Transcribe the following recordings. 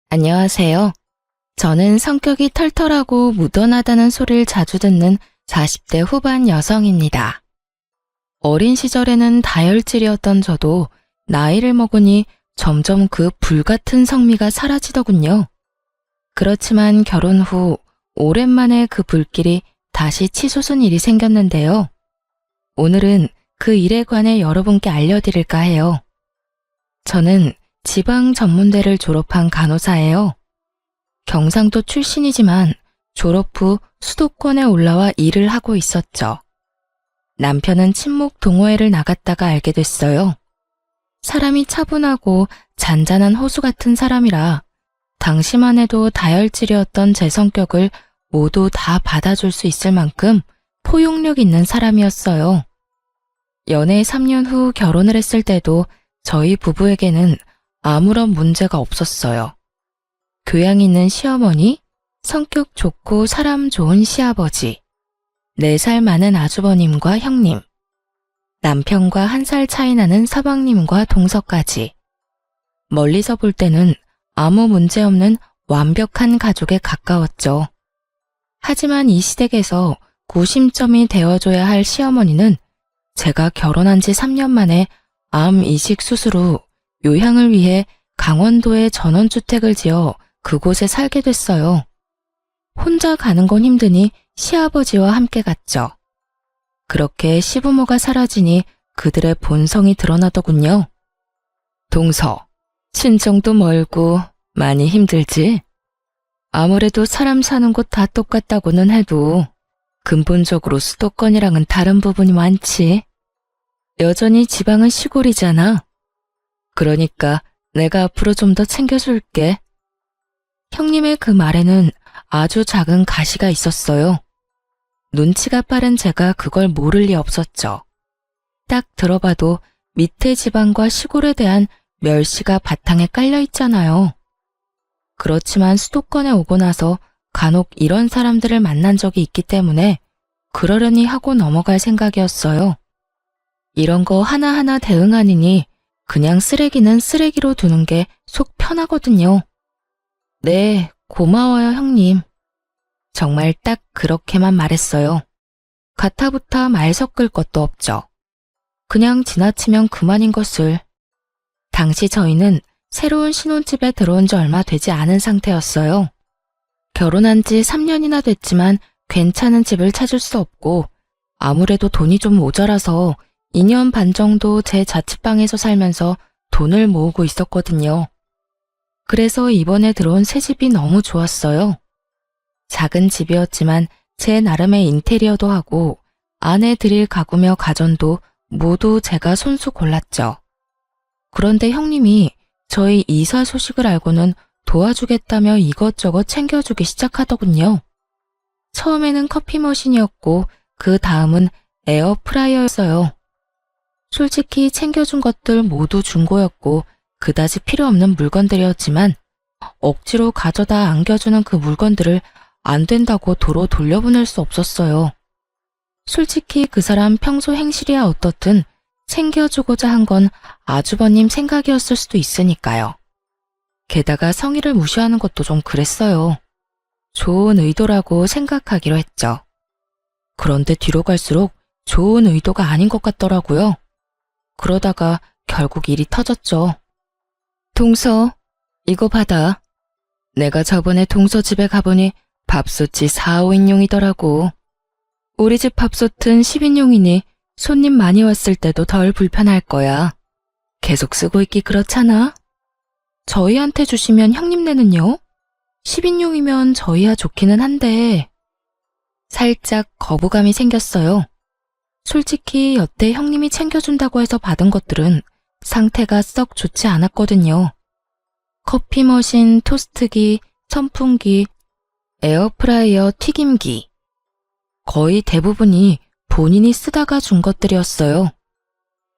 안녕하세요. 저는 성격이 털털하고 무던하다는 소리를 자주 듣는 40대 후반 여성입니다. 어린 시절에는 다혈질이었던 저도 나이를 먹으니 점점 그 불같은 성미가 사라지더군요. 그렇지만 결혼 후 오랜만에 그 불길이 다시 치솟은 일이 생겼는데요. 오늘은 그 일에 관해 여러분께 알려드릴까 해요. 저는 지방 전문대를 졸업한 간호사예요. 경상도 출신이지만 졸업 후 수도권에 올라와 일을 하고 있었죠. 남편은 친목 동호회를 나갔다가 알게 됐어요. 사람이 차분하고 잔잔한 호수 같은 사람이라 당시만 해도 다혈질이었던 제 성격을 모두 다 받아줄 수 있을 만큼 포용력 있는 사람이었어요. 연애 3년 후 결혼을 했을 때도 저희 부부에게는 아무런 문제가 없었어요. 교양 있는 시어머니, 성격 좋고 사람 좋은 시아버지, 4살 많은 아주버님과 형님, 남편과 1살 차이 나는 서방님과 동서까지. 멀리서 볼 때는 아무 문제 없는 완벽한 가족에 가까웠죠. 하지만 이 시댁에서 구심점이 되어줘야 할 시어머니는 제가 결혼한 지 3년 만에 암 이식 수술 후 요양을 위해 강원도에 전원주택을 지어 그곳에 살게 됐어요. 혼자 가는 건 힘드니 시아버지와 함께 갔죠. 그렇게 시부모가 사라지니 그들의 본성이 드러나더군요. 동서, 친정도 멀고 많이 힘들지? 아무래도 사람 사는 곳 다 똑같다고는 해도 근본적으로 수도권이랑은 다른 부분이 많지. 여전히 지방은 시골이잖아. 그러니까 내가 앞으로 좀 더 챙겨줄게. 형님의 그 말에는 아주 작은 가시가 있었어요. 눈치가 빠른 제가 그걸 모를 리 없었죠. 딱 들어봐도 밑에 지방과 시골에 대한 멸시가 바탕에 깔려 있잖아요. 그렇지만 수도권에 오고 나서 간혹 이런 사람들을 만난 적이 있기 때문에 그러려니 하고 넘어갈 생각이었어요. 이런 거 하나하나 대응하느니 그냥 쓰레기는 쓰레기로 두는 게 속 편하거든요. 네, 고마워요, 형님. 정말 딱 그렇게만 말했어요. 가타부타 말 섞을 것도 없죠. 그냥 지나치면 그만인 것을. 당시 저희는 새로운 신혼집에 들어온 지 얼마 되지 않은 상태였어요. 결혼한 지 3년이나 됐지만 괜찮은 집을 찾을 수 없고 아무래도 돈이 좀 모자라서 2년 반 정도 제 자취방에서 살면서 돈을 모으고 있었거든요. 그래서 이번에 들어온 새 집이 너무 좋았어요. 작은 집이었지만 제 나름의 인테리어도 하고 안에 드릴 가구며 가전도 모두 제가 손수 골랐죠. 그런데 형님이 저희 이사 소식을 알고는 도와주겠다며 이것저것 챙겨주기 시작하더군요. 처음에는 커피 머신이었고 그 다음은 에어프라이어였어요. 솔직히 챙겨준 것들 모두 중고였고 그다지 필요 없는 물건들이었지만 억지로 가져다 안겨주는 그 물건들을 안 된다고 도로 돌려보낼 수 없었어요. 솔직히 그 사람 평소 행실이야 어떻든 챙겨주고자 한 건 아주버님 생각이었을 수도 있으니까요. 게다가 성의를 무시하는 것도 좀 그랬어요. 좋은 의도라고 생각하기로 했죠. 그런데 뒤로 갈수록 좋은 의도가 아닌 것 같더라고요. 그러다가 결국 일이 터졌죠. 동서, 이거 받아. 내가 저번에 동서 집에 가보니 밥솥이 4, 5인용이더라고. 우리 집 밥솥은 10인용이니 손님 많이 왔을 때도 덜 불편할 거야. 계속 쓰고 있기 그렇잖아. 저희한테 주시면 형님네는요? 10인용이면 저희야 좋기는 한데. 살짝 거부감이 생겼어요. 솔직히 여태 형님이 챙겨준다고 해서 받은 것들은 상태가 썩 좋지 않았거든요. 커피 머신, 토스트기, 선풍기, 에어프라이어, 튀김기. 거의 대부분이 본인이 쓰다가 준 것들이었어요.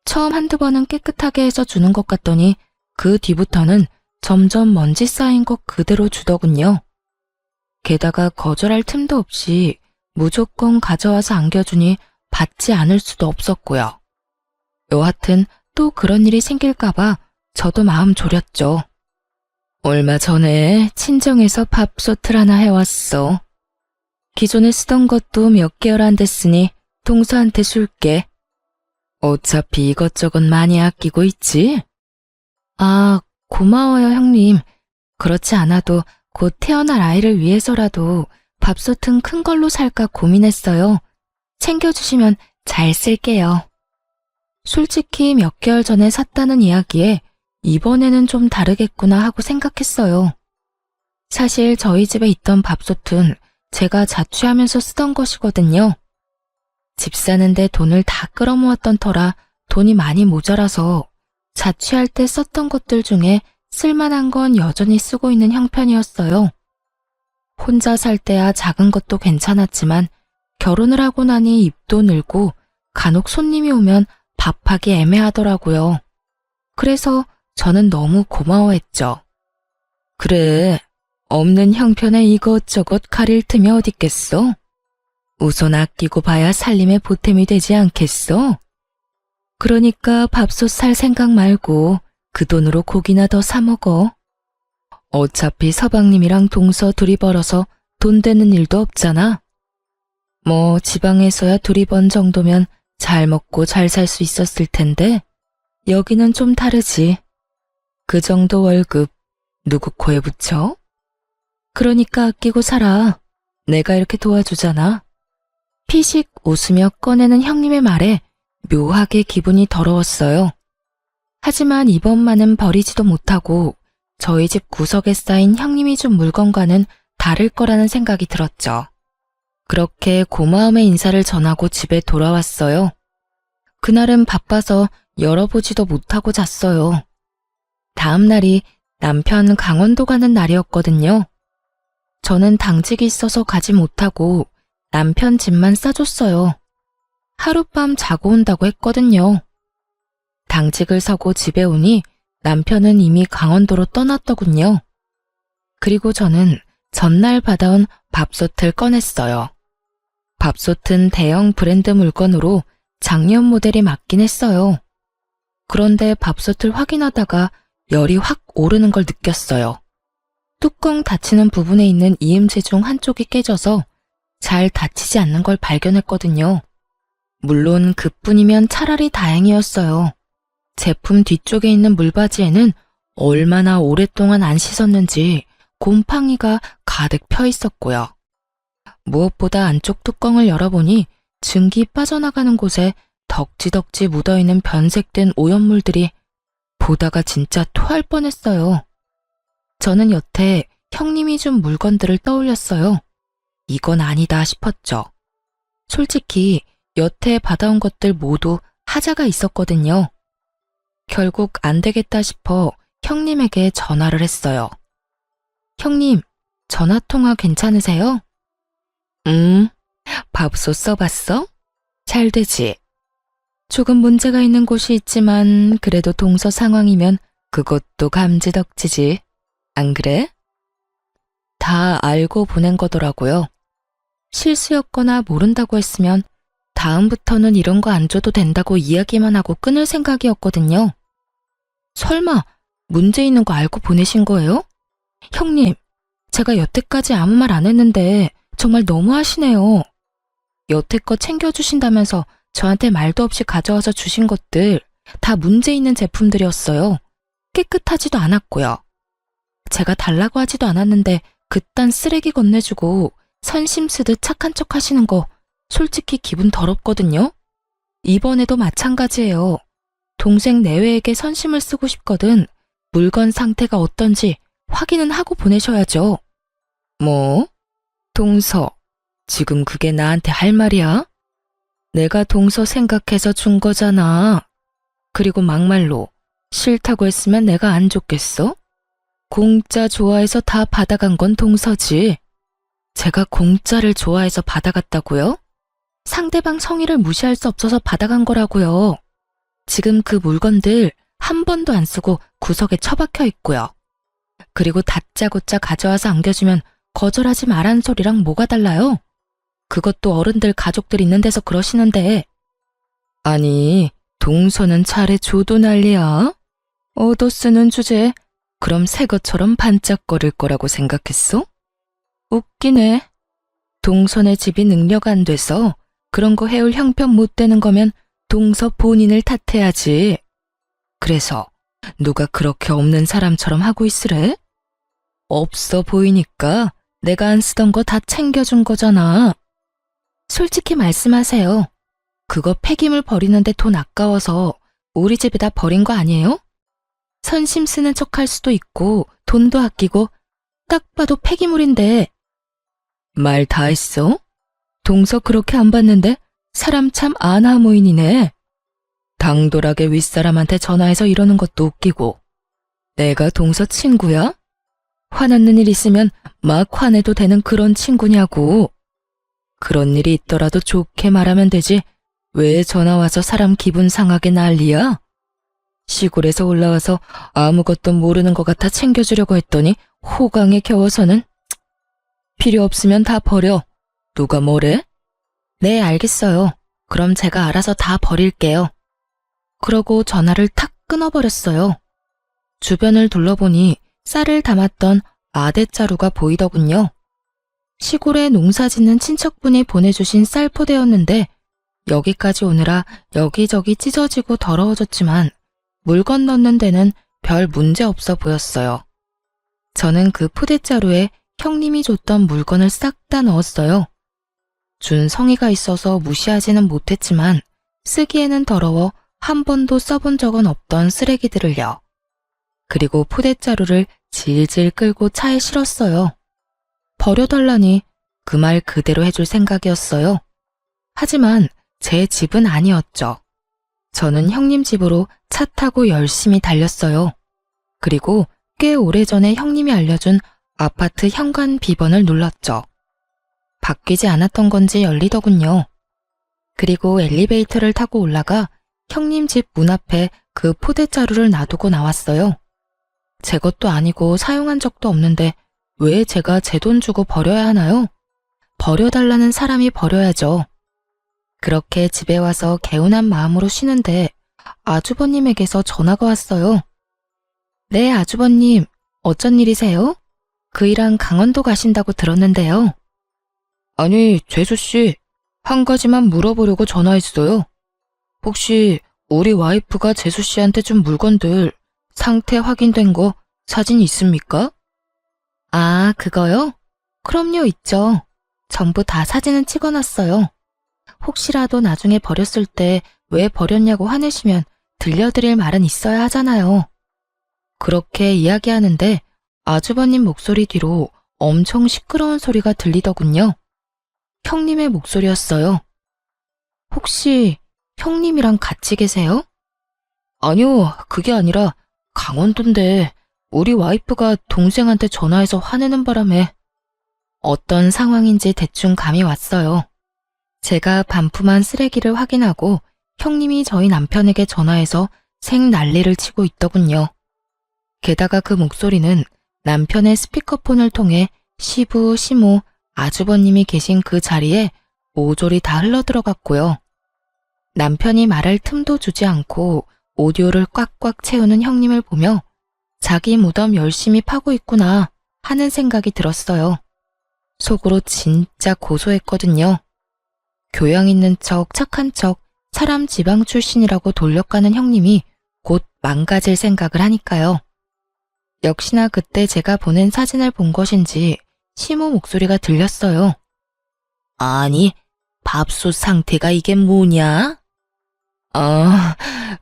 처음 한두 번은 깨끗하게 해서 주는 것 같더니 그 뒤부터는 점점 먼지 쌓인 것 그대로 주더군요. 게다가 거절할 틈도 없이 무조건 가져와서 안겨주니 받지 않을 수도 없었고요. 여하튼 또 그런 일이 생길까봐 저도 마음 졸였죠. 얼마 전에 친정에서 밥솥을 하나 해왔어. 기존에 쓰던 것도 몇 개월 안 됐으니 동서한테 줄게. 어차피 이것저것 많이 아끼고 있지? 아, 고마워요, 형님. 그렇지 않아도 곧 태어날 아이를 위해서라도 밥솥은 큰 걸로 살까 고민했어요. 챙겨주시면 잘 쓸게요. 솔직히 몇 개월 전에 샀다는 이야기에 이번에는 좀 다르겠구나 하고 생각했어요. 사실 저희 집에 있던 밥솥은 제가 자취하면서 쓰던 것이거든요. 집 사는데 돈을 다 끌어모았던 터라 돈이 많이 모자라서 자취할 때 썼던 것들 중에 쓸만한 건 여전히 쓰고 있는 형편이었어요. 혼자 살 때야 작은 것도 괜찮았지만 결혼을 하고 나니 입도 늘고 간혹 손님이 오면 밥하기 애매하더라고요. 그래서 저는 너무 고마워했죠. 그래, 없는 형편에 이것저것 가릴 틈이 어딨겠어? 우선 아끼고 봐야 살림의 보탬이 되지 않겠어? 그러니까 밥솥 살 생각 말고 그 돈으로 고기나 더 사 먹어. 어차피 서방님이랑 동서 둘이 벌어서 돈 되는 일도 없잖아. 뭐 지방에서야 둘이 번 정도면 잘 먹고 잘 살 수 있었을 텐데 여기는 좀 다르지. 그 정도 월급 누구 코에 붙여? 그러니까 아끼고 살아. 내가 이렇게 도와주잖아. 피식 웃으며 꺼내는 형님의 말에 묘하게 기분이 더러웠어요. 하지만 이번만은 버리지도 못하고 저희 집 구석에 쌓인 형님이 준 물건과는 다를 거라는 생각이 들었죠. 그렇게 고마움의 인사를 전하고 집에 돌아왔어요. 그날은 바빠서 열어보지도 못하고 잤어요. 다음 날이 남편 강원도 가는 날이었거든요. 저는 당직이 있어서 가지 못하고 남편 집만 싸줬어요. 하룻밤 자고 온다고 했거든요. 당직을 서고 집에 오니 남편은 이미 강원도로 떠났더군요. 그리고 저는 전날 받아온 밥솥을 꺼냈어요. 밥솥은 대형 브랜드 물건으로 작년 모델이 맞긴 했어요. 그런데 밥솥을 확인하다가 열이 확 오르는 걸 느꼈어요. 뚜껑 닫히는 부분에 있는 이음새 중 한쪽이 깨져서 잘 닫히지 않는 걸 발견했거든요. 물론 그뿐이면 차라리 다행이었어요. 제품 뒤쪽에 있는 물바지에는 얼마나 오랫동안 안 씻었는지 곰팡이가 가득 펴 있었고요. 무엇보다 안쪽 뚜껑을 열어보니 증기 빠져나가는 곳에 덕지덕지 묻어있는 변색된 오염물들이 보다가 진짜 토할 뻔했어요. 저는 여태 형님이 준 물건들을 떠올렸어요. 이건 아니다 싶었죠. 솔직히 여태 받아온 것들 모두 하자가 있었거든요. 결국 안 되겠다 싶어 형님에게 전화를 했어요. 형님, 전화통화 괜찮으세요? 밥솥 써봤어? 잘 되지? 조금 문제가 있는 곳이 있지만 그래도 동서 상황이면 그것도 감지덕지지. 안 그래? 다 알고 보낸 거더라고요. 실수였거나 모른다고 했으면 다음부터는 이런 거 안 줘도 된다고 이야기만 하고 끊을 생각이었거든요. 설마 문제 있는 거 알고 보내신 거예요? 형님, 제가 여태까지 아무 말 안 했는데 정말 너무하시네요. 여태껏 챙겨주신다면서 저한테 말도 없이 가져와서 주신 것들 다 문제 있는 제품들이었어요. 깨끗하지도 않았고요. 제가 달라고 하지도 않았는데 그딴 쓰레기 건네주고 선심 쓰듯 착한 척 하시는 거 솔직히 기분 더럽거든요. 이번에도 마찬가지예요. 동생 내외에게 선심을 쓰고 싶거든 물건 상태가 어떤지 확인은 하고 보내셔야죠. 뭐? 동서, 지금 그게 나한테 할 말이야? 내가 동서 생각해서 준 거잖아. 그리고 막말로 싫다고 했으면 내가 안 줬겠어? 공짜 좋아해서 다 받아간 건 동서지. 제가 공짜를 좋아해서 받아갔다고요? 상대방 성의를 무시할 수 없어서 받아간 거라고요. 지금 그 물건들 한 번도 안 쓰고 구석에 처박혀 있고요. 그리고 다짜고짜 가져와서 안겨주면 거절하지 말라는 소리랑 뭐가 달라요? 그것도 어른들 가족들 있는 데서 그러시는데. 아니, 동서는 차례 줘도 난리야. 얻어쓰는 주제에 그럼 새 것처럼 반짝거릴 거라고 생각했어? 웃기네. 동선의 집이 능력 안 돼서 그런 거 해올 형편 못 되는 거면 동서 본인을 탓해야지. 그래서 누가 그렇게 없는 사람처럼 하고 있으래? 없어 보이니까 내가 안 쓰던 거 다 챙겨준 거잖아. 솔직히 말씀하세요. 그거 폐기물 버리는데 돈 아까워서 우리 집에다 버린 거 아니에요? 선심 쓰는 척 할 수도 있고 돈도 아끼고 딱 봐도 폐기물인데. 말 다 했어? 동서 그렇게 안 봤는데 사람 참 아나무인이네. 당돌하게 윗사람한테 전화해서 이러는 것도 웃기고. 내가 동서 친구야? 화났는 일 있으면 막 화내도 되는 그런 친구냐고. 그런 일이 있더라도 좋게 말하면 되지 왜 전화와서 사람 기분 상하게 난리야? 시골에서 올라와서 아무것도 모르는 것 같아 챙겨주려고 했더니 호강에 겨워서는. 필요 없으면 다 버려. 누가 뭐래? 네, 알겠어요. 그럼 제가 알아서 다 버릴게요. 그러고 전화를 탁 끊어버렸어요. 주변을 둘러보니 쌀을 담았던 아대자루가 보이더군요. 시골에 농사 짓는 친척분이 보내주신 쌀 포대였는데 여기까지 오느라 여기저기 찢어지고 더러워졌지만 물건 넣는 데는 별 문제 없어 보였어요. 저는 그 포대자루에 형님이 줬던 물건을 싹 다 넣었어요. 준 성의가 있어서 무시하지는 못했지만 쓰기에는 더러워 한 번도 써본 적은 없던 쓰레기들을요. 그리고 포대자루를 질질 끌고 차에 실었어요. 버려달라니 그 말 그대로 해줄 생각이었어요. 하지만 제 집은 아니었죠. 저는 형님 집으로 차 타고 열심히 달렸어요. 그리고 꽤 오래전에 형님이 알려준 아파트 현관 비번을 눌렀죠. 바뀌지 않았던 건지 열리더군요. 그리고 엘리베이터를 타고 올라가 형님 집 문 앞에 그 포대자루를 놔두고 나왔어요. 제 것도 아니고 사용한 적도 없는데 왜 제가 제 돈 주고 버려야 하나요? 버려달라는 사람이 버려야죠. 그렇게 집에 와서 개운한 마음으로 쉬는데 아주버님에게서 전화가 왔어요. 네, 아주버님. 어쩐 일이세요? 그이랑 강원도 가신다고 들었는데요. 아니, 재수씨. 한 가지만 물어보려고 전화했어요. 혹시 우리 와이프가 재수씨한테 준 물건들 상태 확인된 거 사진 있습니까? 아, 그거요? 그럼요, 있죠. 전부 다 사진은 찍어놨어요. 혹시라도 나중에 버렸을 때 왜 버렸냐고 화내시면 들려드릴 말은 있어야 하잖아요. 그렇게 이야기하는데 아주버님 목소리 뒤로 엄청 시끄러운 소리가 들리더군요. 형님의 목소리였어요. 혹시 형님이랑 같이 계세요? 아니요, 그게 아니라 강원도인데 우리 와이프가 동생한테 전화해서 화내는 바람에. 어떤 상황인지 대충 감이 왔어요. 제가 반품한 쓰레기를 확인하고 형님이 저희 남편에게 전화해서 생 난리를 치고 있더군요. 게다가 그 목소리는 남편의 스피커폰을 통해 시부, 시모, 아주버님이 계신 그 자리에 모조리 다 흘러들어갔고요. 남편이 말할 틈도 주지 않고 오디오를 꽉꽉 채우는 형님을 보며 자기 무덤 열심히 파고 있구나 하는 생각이 들었어요. 속으로 진짜 고소했거든요. 교양 있는 척, 착한 척, 사람 지방 출신이라고 돌려가는 형님이 곧 망가질 생각을 하니까요. 역시나 그때 제가 보낸 사진을 본 것인지 시모 목소리가 들렸어요. 아니, 밥솥 상태가 이게 뭐냐? 아,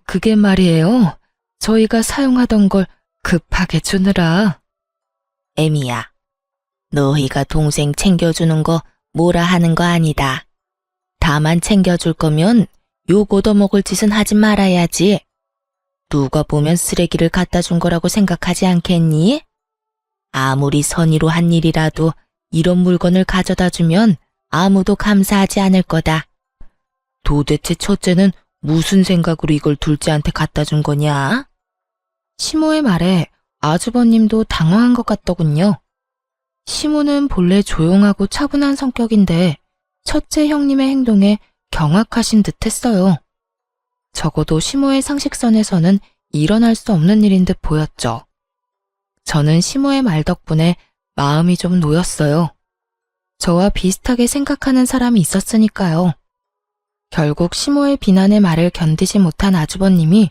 그게 말이에요. 저희가 사용하던 걸 급하게 주느라. 애미야, 너희가 동생 챙겨주는 거 뭐라 하는 거 아니다. 다만 챙겨줄 거면 욕 얻어먹을 짓은 하지 말아야지. 누가 보면 쓰레기를 갖다 준 거라고 생각하지 않겠니? 아무리 선의로 한 일이라도 이런 물건을 가져다 주면 아무도 감사하지 않을 거다. 도대체 첫째는 무슨 생각으로 이걸 둘째한테 갖다 준 거냐? 시모의 말에 아주버님도 당황한 것 같더군요. 시모는 본래 조용하고 차분한 성격인데 첫째 형님의 행동에 경악하신 듯 했어요. 적어도 시모의 상식선에서는 일어날 수 없는 일인 듯 보였죠. 저는 시모의 말 덕분에 마음이 좀 놓였어요. 저와 비슷하게 생각하는 사람이 있었으니까요. 결국 시모의 비난의 말을 견디지 못한 아주버님이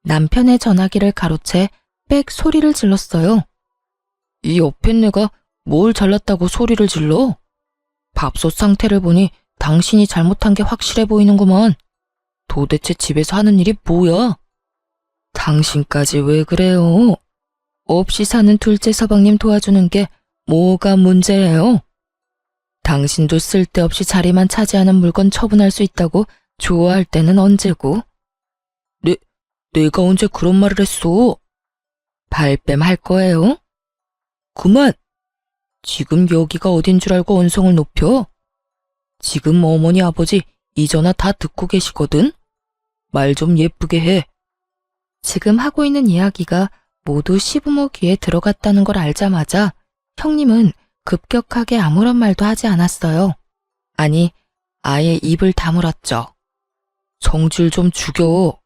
남편의 전화기를 가로채 빽 소리를 질렀어요. 이 여편네가 뭘 잘났다고 소리를 질러? 밥솥 상태를 보니 당신이 잘못한 게 확실해 보이는구먼. 도대체 집에서 하는 일이 뭐야? 당신까지 왜 그래요? 없이 사는 둘째 서방님 도와주는 게 뭐가 문제예요? 당신도 쓸데없이 자리만 차지하는 물건 처분할 수 있다고 좋아할 때는 언제고? 내가 언제 그런 말을 했어? 발뺌 할 거예요? 그만! 지금 여기가 어딘 줄 알고 언성을 높여? 지금 어머니 아버지 이 전화 다 듣고 계시거든? 말 좀 예쁘게 해. 지금 하고 있는 이야기가 모두 시부모 귀에 들어갔다는 걸 알자마자 형님은 급격하게 아무런 말도 하지 않았어요. 아니, 아예 입을 다물었죠. 성질 좀 죽여.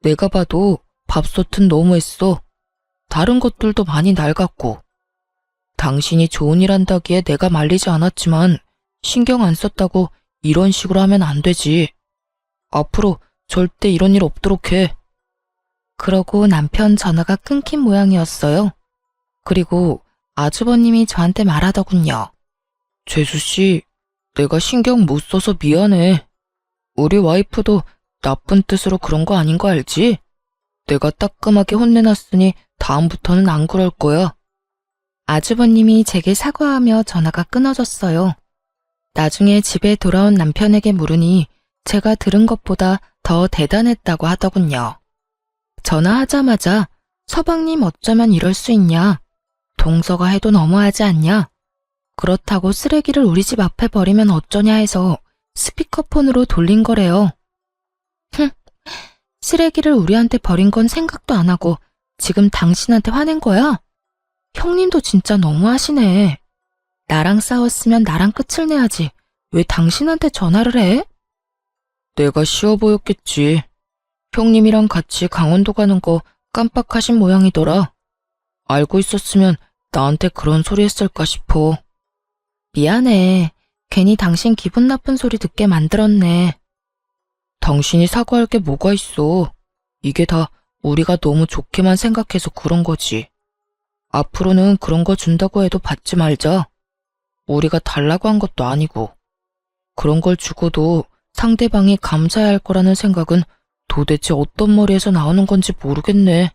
내가 봐도 밥솥은 너무했어. 다른 것들도 많이 낡았고. 당신이 좋은 일 한다기에 내가 말리지 않았지만 신경 안 썼다고 이런 식으로 하면 안 되지. 앞으로 절대 이런 일 없도록 해. 그러고 남편 전화가 끊긴 모양이었어요. 그리고 아주버님이 저한테 말하더군요. 재수씨, 내가 신경 못 써서 미안해. 우리 와이프도 나쁜 뜻으로 그런 거 아닌 거 알지? 내가 따끔하게 혼내놨으니 다음부터는 안 그럴 거야. 아주버님이 제게 사과하며 전화가 끊어졌어요. 나중에 집에 돌아온 남편에게 물으니 제가 들은 것보다 더 대단했다고 하더군요. 전화하자마자 서방님 어쩌면 이럴 수 있냐? 동서가 해도 너무하지 않냐? 그렇다고 쓰레기를 우리 집 앞에 버리면 어쩌냐 해서 스피커폰으로 돌린 거래요. 쓰레기를 우리한테 버린 건 생각도 안 하고 지금 당신한테 화낸 거야? 형님도 진짜 너무하시네. 나랑 싸웠으면 나랑 끝을 내야지. 왜 당신한테 전화를 해? 내가 쉬워 보였겠지. 형님이랑 같이 강원도 가는 거 깜빡하신 모양이더라. 알고 있었으면 나한테 그런 소리 했을까 싶어. 미안해. 괜히 당신 기분 나쁜 소리 듣게 만들었네. 당신이 사과할 게 뭐가 있어. 이게 다 우리가 너무 좋게만 생각해서 그런 거지. 앞으로는 그런 거 준다고 해도 받지 말자. 우리가 달라고 한 것도 아니고. 그런 걸 주고도 상대방이 감사해야 할 거라는 생각은 도대체 어떤 머리에서 나오는 건지 모르겠네.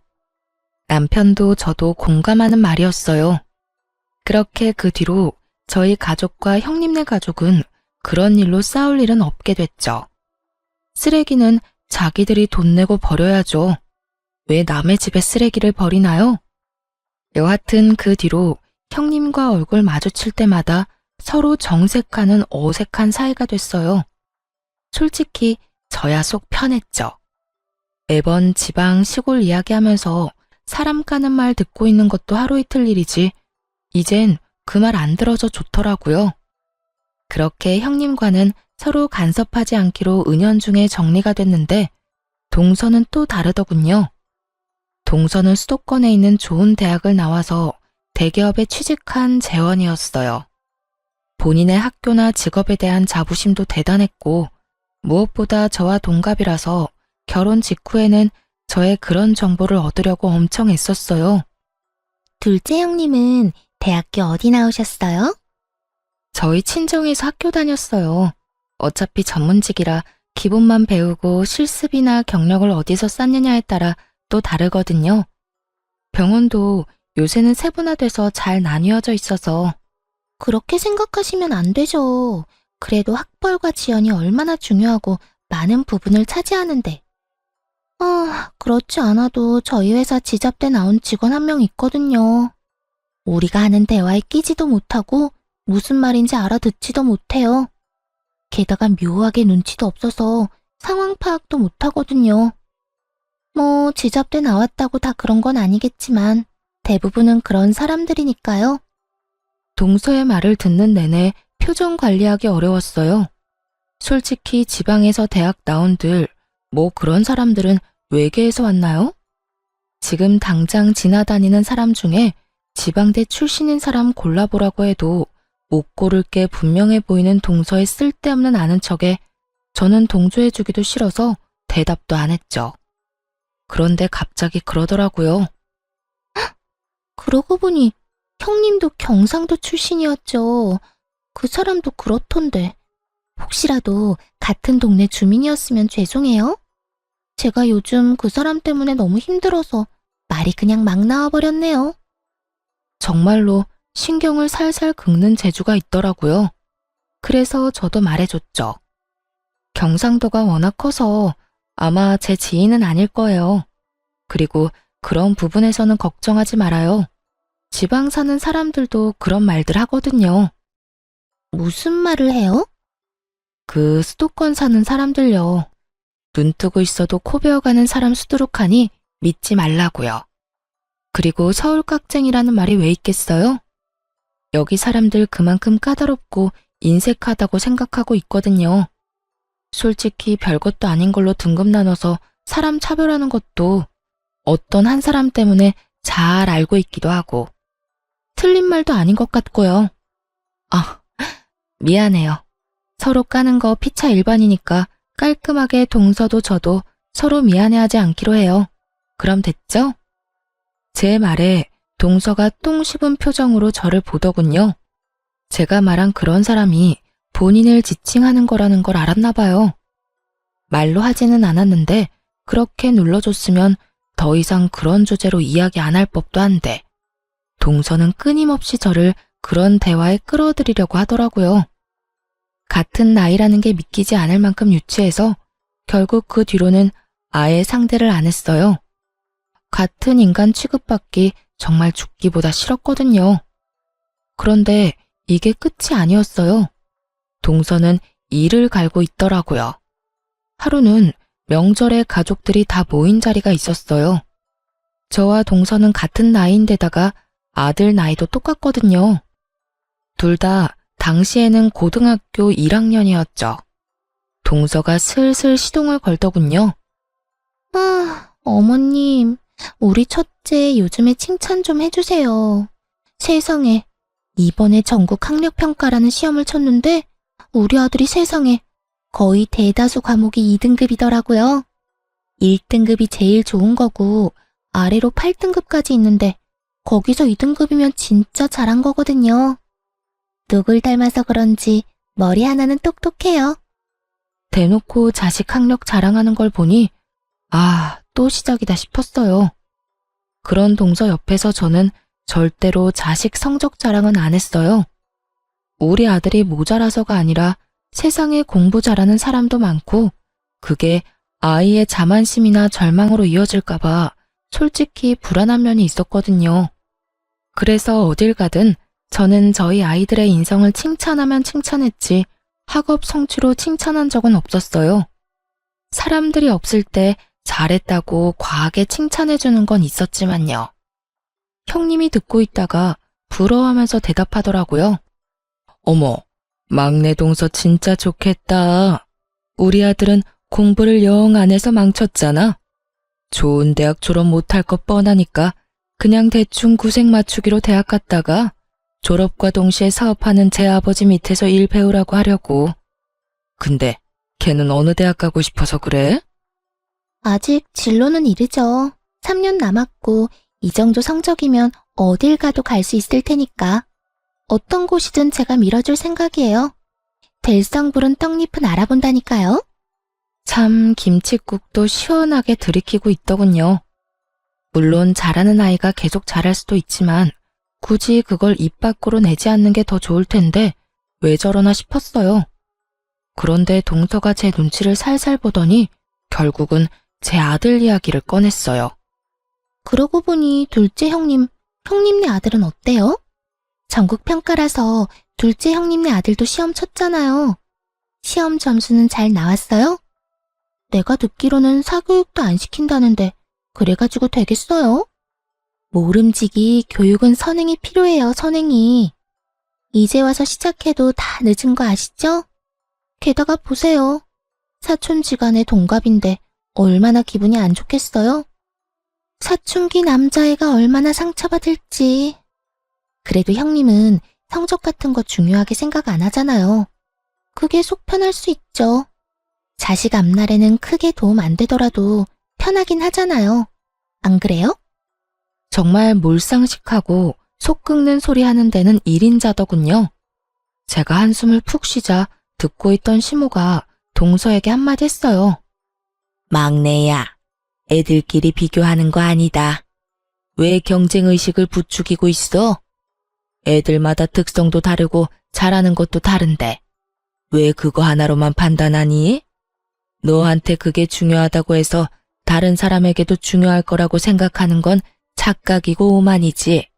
남편도 저도 공감하는 말이었어요. 그렇게 그 뒤로 저희 가족과 형님네 가족은 그런 일로 싸울 일은 없게 됐죠. 쓰레기는 자기들이 돈 내고 버려야죠. 왜 남의 집에 쓰레기를 버리나요? 여하튼 그 뒤로 형님과 얼굴 마주칠 때마다 서로 정색하는 어색한 사이가 됐어요. 솔직히 저야 속 편했죠. 매번 지방 시골 이야기하면서 사람 까는 말 듣고 있는 것도 하루 이틀 일이지 이젠 그 말 안 들어서 좋더라고요. 그렇게 형님과는 서로 간섭하지 않기로 은연중에 정리가 됐는데 동서는 또 다르더군요. 동서는 수도권에 있는 좋은 대학을 나와서 대기업에 취직한 재원이었어요. 본인의 학교나 직업에 대한 자부심도 대단했고 무엇보다 저와 동갑이라서 결혼 직후에는 저의 그런 정보를 얻으려고 엄청 애썼어요. 둘째 형님은 대학교 어디 나오셨어요? 저희 친정에서 학교 다녔어요. 어차피 전문직이라 기본만 배우고 실습이나 경력을 어디서 쌓느냐에 따라 또 다르거든요. 병원도 요새는 세분화돼서 잘 나뉘어져 있어서. 그렇게 생각하시면 안 되죠. 그래도 학벌과 지연이 얼마나 중요하고 많은 부분을 차지하는데. 그렇지 않아도 저희 회사 지잡대 나온 직원 한 명 있거든요. 우리가 하는 대화에 끼지도 못하고 무슨 말인지 알아듣지도 못해요. 게다가 묘하게 눈치도 없어서 상황 파악도 못하거든요. 뭐 지잡대 나왔다고 다 그런 건 아니겠지만 대부분은 그런 사람들이니까요. 동서의 말을 듣는 내내 표정 관리하기 어려웠어요. 솔직히 지방에서 대학 나온들 뭐 그런 사람들은 외계에서 왔나요? 지금 당장 지나다니는 사람 중에 지방대 출신인 사람 골라보라고 해도 못 고를 게 분명해 보이는 동서에 쓸데없는 아는 척에 저는 동조해주기도 싫어서 대답도 안 했죠. 그런데 갑자기 그러더라고요. 그러고 보니 형님도 경상도 출신이었죠. 그 사람도 그렇던데. 혹시라도 같은 동네 주민이었으면 죄송해요. 제가 요즘 그 사람 때문에 너무 힘들어서 말이 그냥 막 나와버렸네요. 정말로 신경을 살살 긁는 재주가 있더라고요. 그래서 저도 말해줬죠. 경상도가 워낙 커서 아마 제 지인은 아닐 거예요. 그리고 그런 부분에서는 걱정하지 말아요. 지방 사는 사람들도 그런 말들 하거든요. 무슨 말을 해요? 그 수도권 사는 사람들요. 눈 뜨고 있어도 코 베어가는 사람 수두룩하니 믿지 말라고요. 그리고 서울 깍쟁이라는 말이 왜 있겠어요? 여기 사람들 그만큼 까다롭고 인색하다고 생각하고 있거든요. 솔직히 별것도 아닌 걸로 등급 나눠서 사람 차별하는 것도 어떤 한 사람 때문에 잘 알고 있기도 하고 틀린 말도 아닌 것 같고요. 아, 미안해요. 서로 까는 거 피차 일반이니까 깔끔하게 동서도 저도 서로 미안해하지 않기로 해요. 그럼 됐죠? 제 말에 동서가 똥 씹은 표정으로 저를 보더군요. 제가 말한 그런 사람이 본인을 지칭하는 거라는 걸 알았나 봐요. 말로 하지는 않았는데 그렇게 눌러줬으면 더 이상 그런 주제로 이야기 안 할 법도 한데 동서는 끊임없이 저를 그런 대화에 끌어들이려고 하더라고요. 같은 나이라는 게 믿기지 않을 만큼 유치해서 결국 그 뒤로는 아예 상대를 안 했어요. 같은 인간 취급받기 정말 죽기보다 싫었거든요. 그런데 이게 끝이 아니었어요. 동서는 이를 갈고 있더라고요. 하루는 명절에 가족들이 다 모인 자리가 있었어요. 저와 동서는 같은 나이인데다가 아들 나이도 똑같거든요. 둘 다 당시에는 고등학교 1학년이었죠. 동서가 슬슬 시동을 걸더군요. 어머님, 우리 첫째 요즘에 칭찬 좀 해주세요. 세상에, 이번에 전국 학력평가라는 시험을 쳤는데 우리 아들이 세상에 거의 대다수 과목이 2등급이더라고요. 1등급이 제일 좋은 거고 아래로 8등급까지 있는데 거기서 2등급이면 진짜 잘한 거거든요. 누굴 닮아서 그런지 머리 하나는 똑똑해요. 대놓고 자식 학력 자랑하는 걸 보니 또 시작이다 싶었어요. 그런 동서 옆에서 저는 절대로 자식 성적 자랑은 안 했어요. 우리 아들이 모자라서가 아니라 세상에 공부 잘하는 사람도 많고 그게 아이의 자만심이나 절망으로 이어질까봐 솔직히 불안한 면이 있었거든요. 그래서 어딜 가든 저는 저희 아이들의 인성을 칭찬하면 칭찬했지 학업 성취로 칭찬한 적은 없었어요. 사람들이 없을 때 잘했다고 과하게 칭찬해주는 건 있었지만요. 형님이 듣고 있다가 부러워하면서 대답하더라고요. 어머, 막내 동서 진짜 좋겠다. 우리 아들은 공부를 영 안 해서 망쳤잖아. 좋은 대학 졸업 못할 것 뻔하니까 그냥 대충 구색 맞추기로 대학 갔다가 졸업과 동시에 사업하는 제 아버지 밑에서 일 배우라고 하려고. 근데 걔는 어느 대학 가고 싶어서 그래? 아직 진로는 이르죠. 3년 남았고 이 정도 성적이면 어딜 가도 갈 수 있을 테니까. 어떤 곳이든 제가 밀어줄 생각이에요. 될성 부른 떡잎은 알아본다니까요. 참 김칫국도 시원하게 들이키고 있더군요. 물론 잘하는 아이가 계속 잘할 수도 있지만 굳이 그걸 입 밖으로 내지 않는 게 더 좋을 텐데 왜 저러나 싶었어요. 그런데 동서가 제 눈치를 살살 보더니 결국은 제 아들 이야기를 꺼냈어요. 그러고 보니 둘째 형님네 아들은 어때요? 전국 평가라서 둘째 형님네 아들도 시험 쳤잖아요. 시험 점수는 잘 나왔어요? 내가 듣기로는 사교육도 안 시킨다는데 그래가지고 되겠어요? 모름지기 교육은 선행이 필요해요, 선행이. 이제 와서 시작해도 다 늦은 거 아시죠? 게다가 보세요. 사촌지간의 동갑인데 얼마나 기분이 안 좋겠어요? 사춘기 남자애가 얼마나 상처받을지 그래도 형님은 성적 같은 거 중요하게 생각 안 하잖아요. 그게 속 편할 수 있죠. 자식 앞날에는 크게 도움 안 되더라도 편하긴 하잖아요. 안 그래요? 정말 몰상식하고 속 끓는 소리 하는 데는 1인자더군요. 제가 한숨을 푹 쉬자 듣고 있던 시모가 동서에게 한마디 했어요. 막내야, 애들끼리 비교하는 거 아니다. 왜 경쟁의식을 부추기고 있어? 애들마다 특성도 다르고 잘하는 것도 다른데 왜 그거 하나로만 판단하니? 너한테 그게 중요하다고 해서 다른 사람에게도 중요할 거라고 생각하는 건 착각이고 오만이지.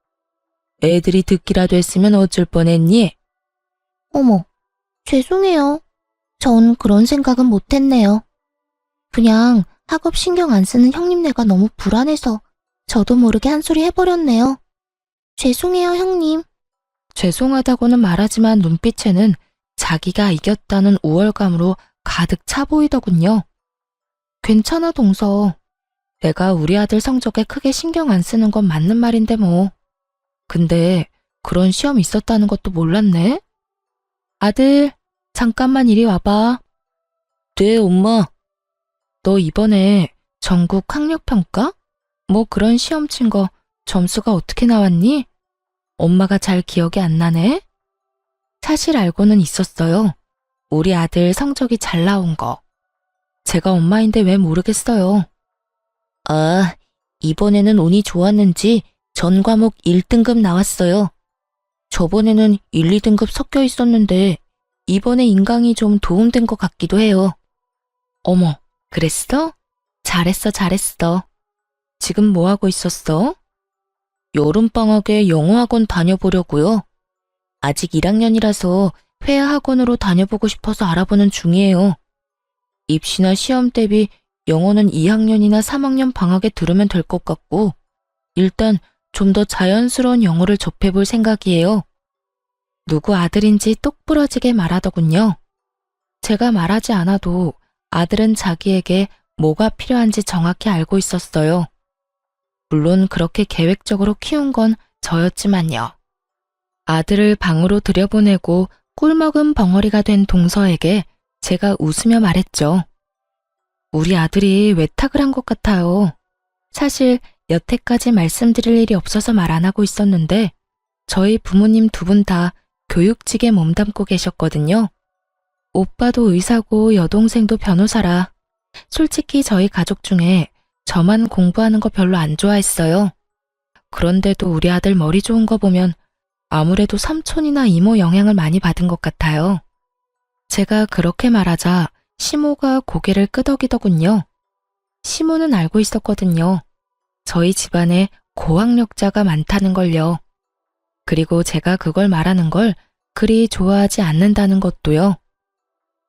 애들이 듣기라도 했으면 어쩔 뻔했니? 어머, 죄송해요. 전 그런 생각은 못했네요. 그냥 학업 신경 안 쓰는 형님네가 너무 불안해서 저도 모르게 한 소리 해버렸네요. 죄송해요, 형님. 죄송하다고는 말하지만 눈빛에는 자기가 이겼다는 우월감으로 가득 차 보이더군요. 괜찮아, 동서. 내가 우리 아들 성적에 크게 신경 안 쓰는 건 맞는 말인데 뭐. 근데 그런 시험 있었다는 것도 몰랐네? 아들, 잠깐만 이리 와봐. 네, 엄마. 너 이번에 전국 학력평가? 뭐 그런 시험 친 거 점수가 어떻게 나왔니? 엄마가 잘 기억이 안 나네? 사실 알고는 있었어요. 우리 아들 성적이 잘 나온 거. 제가 엄마인데 왜 모르겠어요. 아, 이번에는 운이 좋았는지 전 과목 1등급 나왔어요. 저번에는 1, 2등급 섞여 있었는데 이번에 인강이 좀 도움된 것 같기도 해요. 어머, 그랬어? 잘했어, 잘했어. 지금 뭐 하고 있었어? 여름방학에 영어학원 다녀보려고요. 아직 1학년이라서 회화학원으로 다녀보고 싶어서 알아보는 중이에요. 입시나 시험 대비 영어는 2학년이나 3학년 방학에 들으면 될 것 같고 일단 좀 더 자연스러운 영어를 접해볼 생각이에요. 누구 아들인지 똑부러지게 말하더군요. 제가 말하지 않아도 아들은 자기에게 뭐가 필요한지 정확히 알고 있었어요. 물론 그렇게 계획적으로 키운 건 저였지만요. 아들을 방으로 들여보내고 꿀먹은 벙어리가 된 동서에게 제가 웃으며 말했죠. 우리 아들이 외탁을 한 것 같아요. 사실 여태까지 말씀드릴 일이 없어서 말 안 하고 있었는데 저희 부모님 두 분 다 교육직에 몸담고 계셨거든요. 오빠도 의사고 여동생도 변호사라. 솔직히 저희 가족 중에 저만 공부하는 거 별로 안 좋아했어요. 그런데도 우리 아들 머리 좋은 거 보면 아무래도 삼촌이나 이모 영향을 많이 받은 것 같아요. 제가 그렇게 말하자 시모가 고개를 끄덕이더군요. 시모는 알고 있었거든요. 저희 집안에 고학력자가 많다는 걸요. 그리고 제가 그걸 말하는 걸 그리 좋아하지 않는다는 것도요.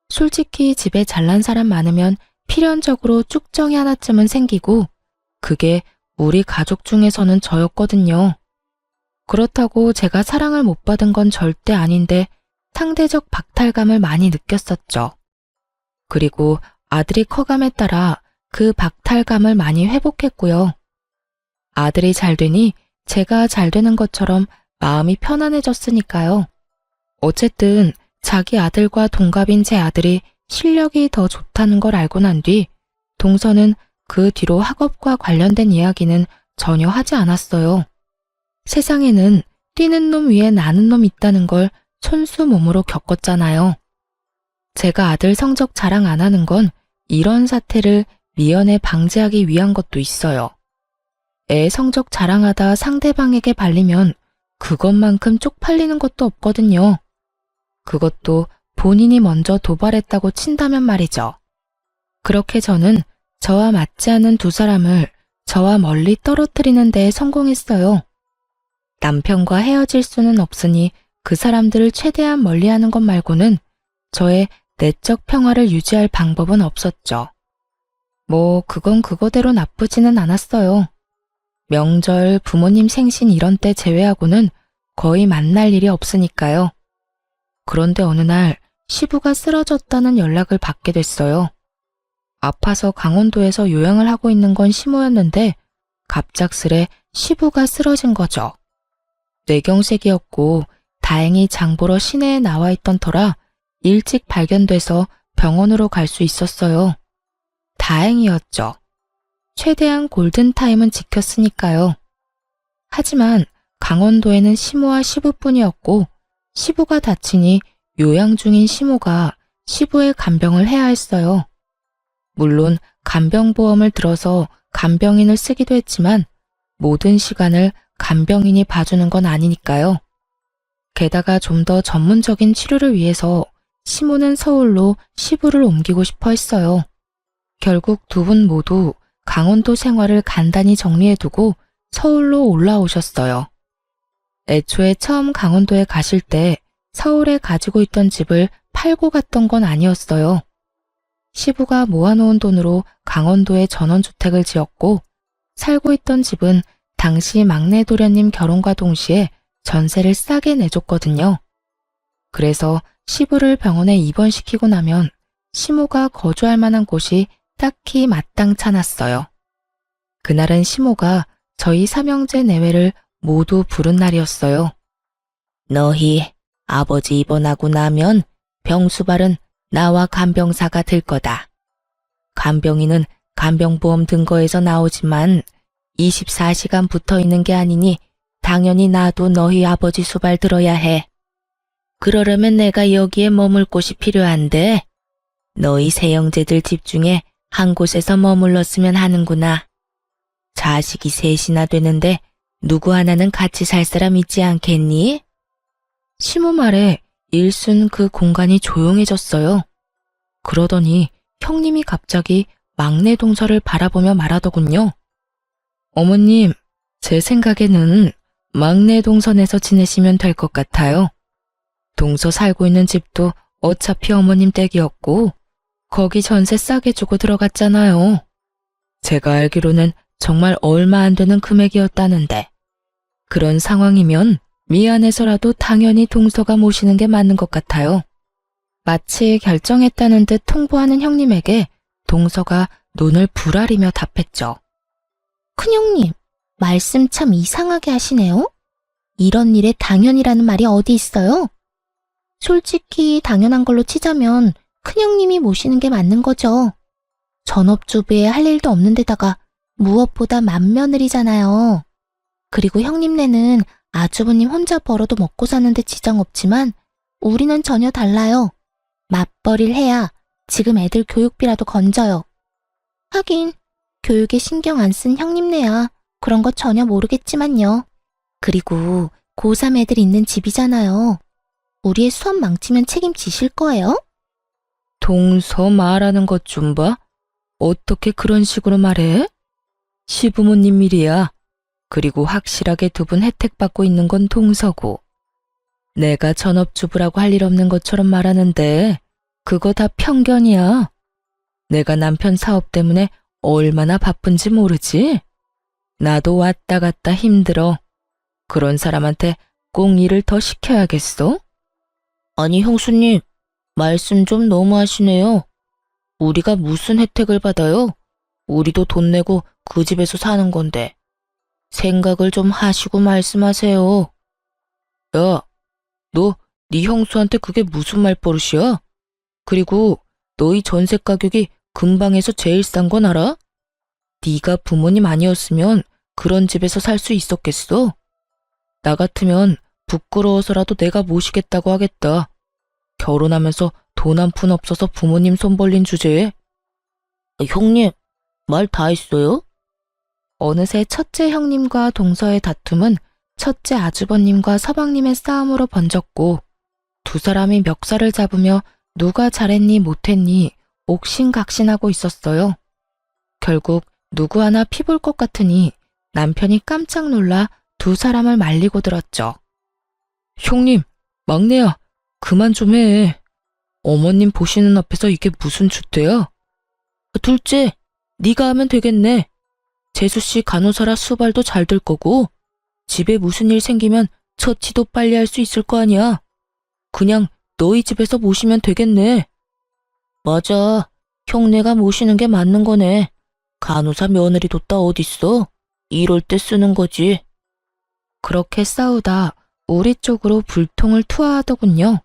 솔직히 집에 잘난 사람 많으면 필연적으로 쭉정이 하나쯤은 생기고 그게 우리 가족 중에서는 저였거든요. 그렇다고 제가 사랑을 못 받은 건 절대 아닌데 상대적 박탈감을 많이 느꼈었죠. 그리고 아들이 커감에 따라 그 박탈감을 많이 회복했고요. 아들이 잘 되니 제가 잘 되는 것처럼 마음이 편안해졌으니까요. 어쨌든 자기 아들과 동갑인 제 아들이 실력이 더 좋다는 걸 알고 난 뒤 동서는 그 뒤로 학업과 관련된 이야기는 전혀 하지 않았어요. 세상에는 뛰는 놈 위에 나는 놈 있다는 걸 손수 몸으로 겪었잖아요. 제가 아들 성적 자랑 안 하는 건 이런 사태를 미연에 방지하기 위한 것도 있어요. 애 성적 자랑하다 상대방에게 발리면 그것만큼 쪽팔리는 것도 없거든요. 그것도 본인이 먼저 도발했다고 친다면 말이죠. 그렇게 저는 저와 맞지 않는 두 사람을 저와 멀리 떨어뜨리는 데 성공했어요. 남편과 헤어질 수는 없으니 그 사람들을 최대한 멀리하는 것 말고는 저의 내적 평화를 유지할 방법은 없었죠. 뭐 그건 그거대로 나쁘지는 않았어요. 명절, 부모님 생신 이런 때 제외하고는 거의 만날 일이 없으니까요. 그런데 어느 날 시부가 쓰러졌다는 연락을 받게 됐어요. 아파서 강원도에서 요양을 하고 있는 건 시모였는데 갑작스레 시부가 쓰러진 거죠. 뇌경색이었고 다행히 장보러 시내에 나와 있던 터라 일찍 발견돼서 병원으로 갈 수 있었어요. 다행이었죠. 최대한 골든타임은 지켰으니까요. 하지만 강원도에는 시모와 시부뿐이었고 시부가 다치니 요양 중인 시모가 시부의 간병을 해야 했어요. 물론 간병보험을 들어서 간병인을 쓰기도 했지만 모든 시간을 간병인이 봐주는 건 아니니까요. 게다가 좀 더 전문적인 치료를 위해서 시모는 서울로 시부를 옮기고 싶어 했어요. 결국 두 분 모두 강원도 생활을 간단히 정리해두고 서울로 올라오셨어요. 애초에 처음 강원도에 가실 때 서울에 가지고 있던 집을 팔고 갔던 건 아니었어요. 시부가 모아놓은 돈으로 강원도에 전원주택을 지었고 살고 있던 집은 당시 막내 도련님 결혼과 동시에 전세를 싸게 내줬거든요. 그래서 시부를 병원에 입원시키고 나면 시모가 거주할 만한 곳이 딱히 마땅찮았어요. 그날은 시모가 저희 삼형제 내외를 모두 부른 날이었어요. 너희 아버지 입원하고 나면 병수발은 나와 간병사가 될 거다. 간병인은 간병보험 등거에서 나오지만 24시간 붙어 있는 게 아니니 당연히 나도 너희 아버지 수발 들어야 해. 그러려면 내가 여기에 머물 곳이 필요한데 너희 세 형제들 집 중에 한 곳에서 머물렀으면 하는구나. 자식이 셋이나 되는데 누구 하나는 같이 살 사람 있지 않겠니? 시모 말에 일순 그 공간이 조용해졌어요. 그러더니 형님이 갑자기 막내 동서를 바라보며 말하더군요. 어머님, 제 생각에는 막내 동선에서 지내시면 될 것 같아요. 동서 살고 있는 집도 어차피 어머님 댁이었고 거기 전세 싸게 주고 들어갔잖아요. 제가 알기로는 정말 얼마 안 되는 금액이었다는데 그런 상황이면 미안해서라도 당연히 동서가 모시는 게 맞는 것 같아요. 마치 결정했다는 듯 통보하는 형님에게 동서가 눈을 부라리며 답했죠. 큰형님, 말씀 참 이상하게 하시네요. 이런 일에 당연이라는 말이 어디 있어요? 솔직히 당연한 걸로 치자면 큰형님이 모시는 게 맞는 거죠. 전업주부에 할 일도 없는 데다가 무엇보다 맏며느리잖아요. 그리고 형님네는 아주버님 혼자 벌어도 먹고 사는데 지장 없지만 우리는 전혀 달라요. 맞벌이를 해야 지금 애들 교육비라도 건져요. 하긴 교육에 신경 안 쓴 형님네야 그런 거 전혀 모르겠지만요. 그리고 고3 애들 있는 집이잖아요. 우리의 수업 망치면 책임지실 거예요? 동서 말하는 것 좀 봐. 어떻게 그런 식으로 말해? 시부모님 일이야. 그리고 확실하게 두 분 혜택 받고 있는 건 동서고. 내가 전업주부라고 할 일 없는 것처럼 말하는데 그거 다 편견이야. 내가 남편 사업 때문에 얼마나 바쁜지 모르지? 나도 왔다 갔다 힘들어. 그런 사람한테 꼭 일을 더 시켜야겠어? 아니 형수님, 말씀 좀 너무하시네요. 우리가 무슨 혜택을 받아요? 우리도 돈 내고 그 집에서 사는 건데. 생각을 좀 하시고 말씀하세요. 야, 너 네 형수한테 그게 무슨 말버릇이야? 그리고 너희 전세 가격이 근방에서 제일 싼 건 알아? 네가 부모님 아니었으면 그런 집에서 살 수 있었겠어? 나 같으면 부끄러워서라도 내가 모시겠다고 하겠다. 결혼하면서 돈 한 푼 없어서 부모님 손 벌린 주제에. 형님, 말 다 했어요? 어느새 첫째 형님과 동서의 다툼은 첫째 아주버님과 서방님의 싸움으로 번졌고 두 사람이 멱살을 잡으며 누가 잘했니 못했니 옥신각신하고 있었어요. 결국 누구 하나 피볼 것 같으니 남편이 깜짝 놀라 두 사람을 말리고 들었죠. 형님, 막내야, 그만 좀 해. 어머님 보시는 앞에서 이게 무슨 주대야? 둘째, 네가 하면 되겠네. 재수씨 간호사라 수발도 잘 될 거고 집에 무슨 일 생기면 처치도 빨리 할 수 있을 거 아니야. 그냥 너희 집에서 모시면 되겠네. 맞아. 형네가 모시는 게 맞는 거네. 간호사 며느리 뒀다 어딨어? 이럴 때 쓰는 거지. 그렇게 싸우다 우리 쪽으로 불통을 투하하더군요.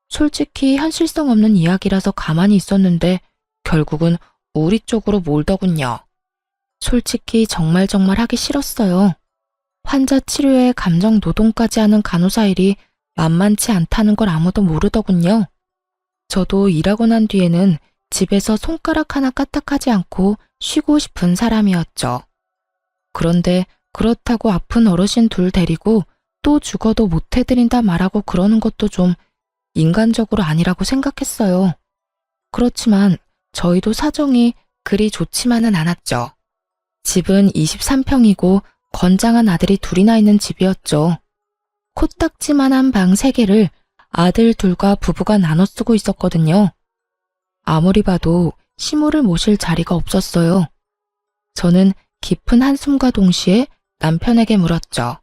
솔직히 현실성 없는 이야기라서 가만히 있었는데 결국은 우리 쪽으로 몰더군요. 솔직히 정말 하기 싫었어요. 환자 치료에 감정 노동까지 하는 간호사 일이 만만치 않다는 걸 아무도 모르더군요. 저도 일하고 난 뒤에는 집에서 손가락 하나 까딱하지 않고 쉬고 싶은 사람이었죠. 그런데 그렇다고 아픈 어르신 둘 데리고 또 죽어도 못 해드린다 말하고 그러는 것도 좀 인간적으로 아니라고 생각했어요. 그렇지만 저희도 사정이 그리 좋지만은 않았죠. 집은 23평이고 건장한 아들이 둘이나 있는 집이었죠. 코딱지만한 방 3개를 아들 둘과 부부가 나눠 쓰고 있었거든요. 아무리 봐도 시모를 모실 자리가 없었어요. 저는 깊은 한숨과 동시에 남편에게 물었죠.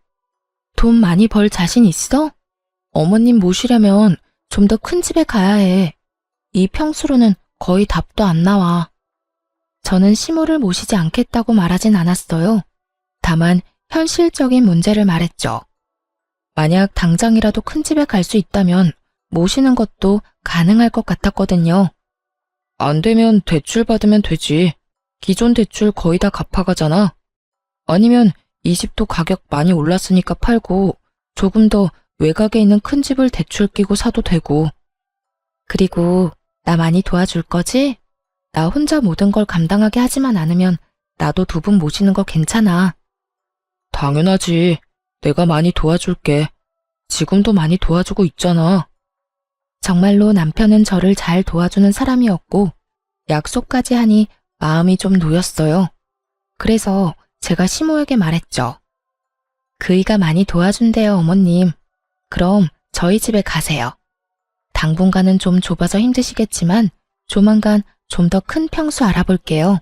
돈 많이 벌 자신 있어? 어머님 모시려면 좀 더 큰 집에 가야 해. 이 평수로는 거의 답도 안 나와. 저는 시모를 모시지 않겠다고 말하진 않았어요. 다만 현실적인 문제를 말했죠. 만약 당장이라도 큰 집에 갈 수 있다면 모시는 것도 가능할 것 같았거든요. 안 되면 대출 받으면 되지. 기존 대출 거의 다 갚아가잖아. 아니면 이 집도 가격 많이 올랐으니까 팔고 조금 더 외곽에 있는 큰 집을 대출 끼고 사도 되고. 그리고 나 많이 도와줄 거지? 나 혼자 모든 걸 감당하게 하지만 않으면 나도 2분 모시는 거 괜찮아. 당연하지. 내가 많이 도와줄게. 지금도 많이 도와주고 있잖아. 정말로 남편은 저를 잘 도와주는 사람이었고 약속까지 하니 마음이 좀 놓였어요. 그래서 제가 시모에게 말했죠. 그이가 많이 도와준대요, 어머님. 그럼 저희 집에 가세요. 당분간은 좀 좁아서 힘드시겠지만 조만간 좀 더 큰 평수 알아볼게요.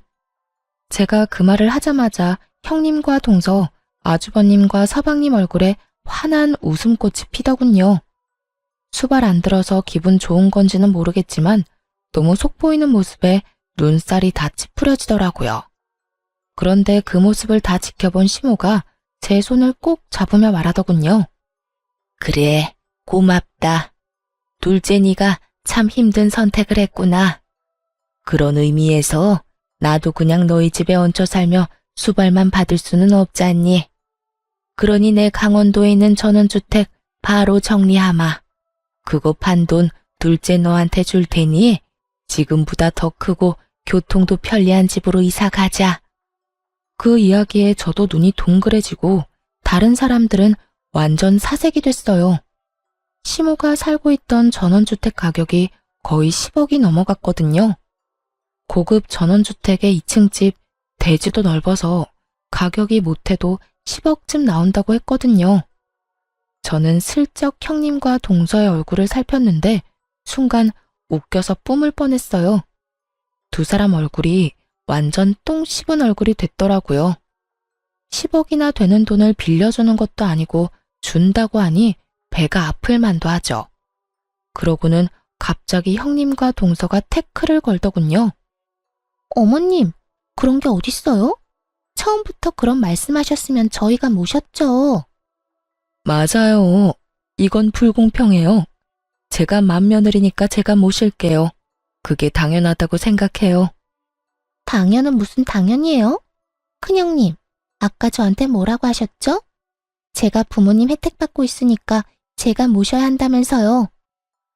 제가 그 말을 하자마자 형님과 동서, 아주버님과 서방님 얼굴에 환한 웃음꽃이 피더군요. 수발 안 들어서 기분 좋은 건지는 모르겠지만 너무 속보이는 모습에 눈살이 다 찌푸려지더라고요. 그런데 그 모습을 다 지켜본 시모가 제 손을 꼭 잡으며 말하더군요. 그래, 고맙다. 둘째니가 참 힘든 선택을 했구나. 그런 의미에서 나도 그냥 너희 집에 얹혀 살며 수발만 받을 수는 없잖니. 그러니 내 강원도에 있는 전원주택 바로 정리하마. 그거 판 돈 둘째 너한테 줄 테니 지금보다 더 크고 교통도 편리한 집으로 이사 가자. 그 이야기에 저도 눈이 동그래지고 다른 사람들은 완전 사색이 됐어요. 시모가 살고 있던 전원주택 가격이 거의 10억이 넘어갔거든요. 고급 전원주택의 2층 집, 대지도 넓어서 가격이 못해도 10억쯤 나온다고 했거든요. 저는 슬쩍 형님과 동서의 얼굴을 살폈는데 순간 웃겨서 뿜을 뻔했어요. 두 사람 얼굴이 완전 똥 씹은 얼굴이 됐더라고요. 10억이나 되는 돈을 빌려주는 것도 아니고 준다고 하니 배가 아플 만도 하죠. 그러고는 갑자기 형님과 동서가 태클을 걸더군요. 어머님, 그런 게 어딨어요? 처음부터 그런 말씀하셨으면 저희가 모셨죠. 맞아요. 이건 불공평해요. 제가 맏며느리니까 제가 모실게요. 그게 당연하다고 생각해요. 당연은 무슨 당연이에요? 큰형님, 아까 저한테 뭐라고 하셨죠? 제가 부모님 혜택 받고 있으니까 제가 모셔야 한다면서요.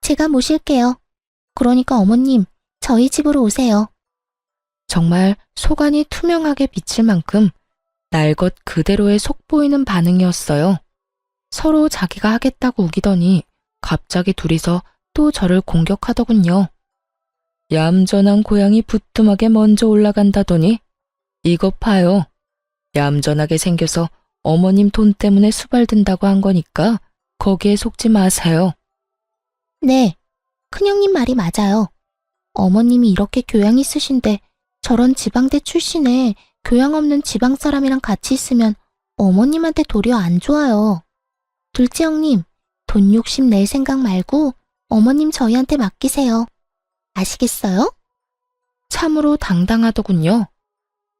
제가 모실게요. 그러니까 어머님, 저희 집으로 오세요. 정말 속안이 투명하게 비칠 만큼 날 것 그대로의 속보이는 반응이었어요. 서로 자기가 하겠다고 우기더니 갑자기 둘이서 또 저를 공격하더군요. 얌전한 고양이 부뚜막에 먼저 올라간다더니 이것 봐요. 얌전하게 생겨서 어머님 돈 때문에 수발든다고 한 거니까 거기에 속지 마세요. 네, 큰형님 말이 맞아요. 어머님이 이렇게 교양 있으신데 저런 지방대 출신에 교양 없는 지방 사람이랑 같이 있으면 어머님한테 도리어 안 좋아요. 둘째 형님, 돈 욕심 낼 생각 말고 어머님 저희한테 맡기세요. 아시겠어요? 참으로 당당하더군요.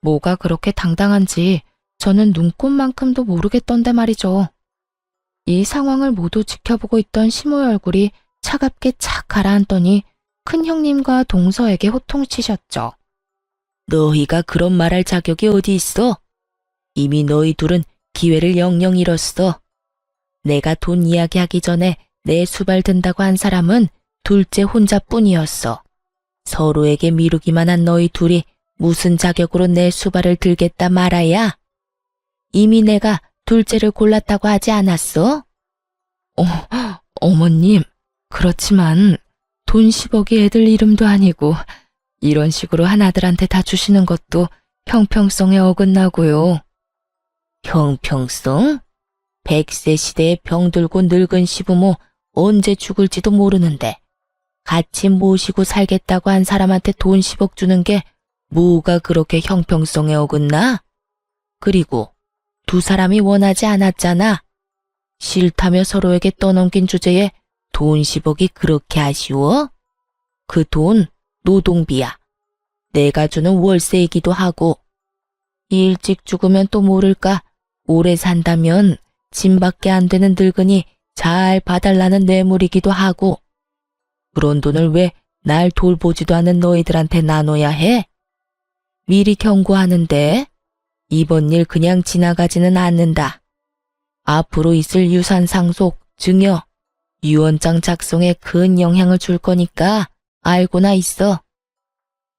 뭐가 그렇게 당당한지 저는 눈꽃만큼도 모르겠던데 말이죠. 이 상황을 모두 지켜보고 있던 시모의 얼굴이 차갑게 착 가라앉더니 큰 형님과 동서에게 호통치셨죠. 너희가 그런 말할 자격이 어디 있어? 이미 너희 둘은 기회를 영영 잃었어. 내가 돈 이야기하기 전에 내 수발 든다고 한 사람은 둘째 혼자뿐이었어. 서로에게 미루기만 한 너희 둘이 무슨 자격으로 내 수발을 들겠다 말아야? 이미 내가 둘째를 골랐다고 하지 않았어? 어머님, 그렇지만 돈 10억이 애들 이름도 아니고 이런 식으로 하나들한테 다 주시는 것도 형평성에 어긋나고요. 형평성? 100세 시대에 병들고 늙은 시부모 언제 죽을지도 모르는데 같이 모시고 살겠다고 한 사람한테 돈 10억 주는 게 뭐가 그렇게 형평성에 어긋나? 그리고 두 사람이 원하지 않았잖아. 싫다며 서로에게 떠넘긴 주제에 돈 10억이 그렇게 아쉬워? 그 돈 노동비야. 내가 주는 월세이기도 하고 일찍 죽으면 또 모를까 오래 산다면 짐밖에 안 되는 늙은이 잘 봐달라는 뇌물이기도 하고 그런 돈을 왜 날 돌보지도 않은 너희들한테 나눠야 해? 미리 경고하는데 이번 일 그냥 지나가지는 않는다. 앞으로 있을 유산 상속, 증여, 유언장 작성에 큰 영향을 줄 거니까 알고나 있어.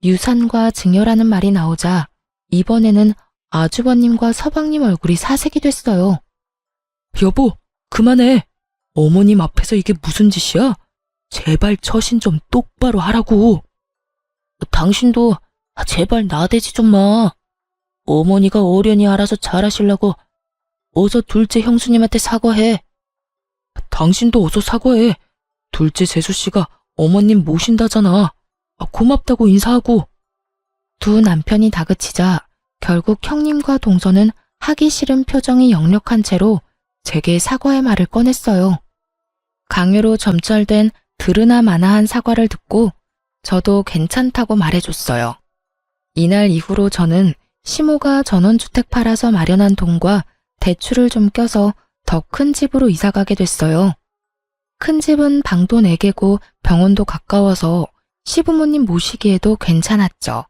유산과 증여라는 말이 나오자 이번에는 아주버님과 서방님 얼굴이 사색이 됐어요. 여보, 그만해. 어머님 앞에서 이게 무슨 짓이야? 제발 처신 좀 똑바로 하라고. 당신도 제발 나대지 좀 마. 어머니가 어련히 알아서 잘하시려고 어서 둘째 형수님한테 사과해. 당신도 어서 사과해. 둘째 재수씨가 어머님 모신다잖아. 고맙다고 인사하고. 두 남편이 다그치자 결국 형님과 동서는 하기 싫은 표정이 역력한 채로 제게 사과의 말을 꺼냈어요. 강요로 점철된 들으나 마나한 사과를 듣고 저도 괜찮다고 말해줬어요. 이날 이후로 저는 시모가 전원주택 팔아서 마련한 돈과 대출을 좀 껴서 더 큰 집으로 이사가게 됐어요. 큰 집은 방도 4개고 병원도 가까워서 시부모님 모시기에도 괜찮았죠.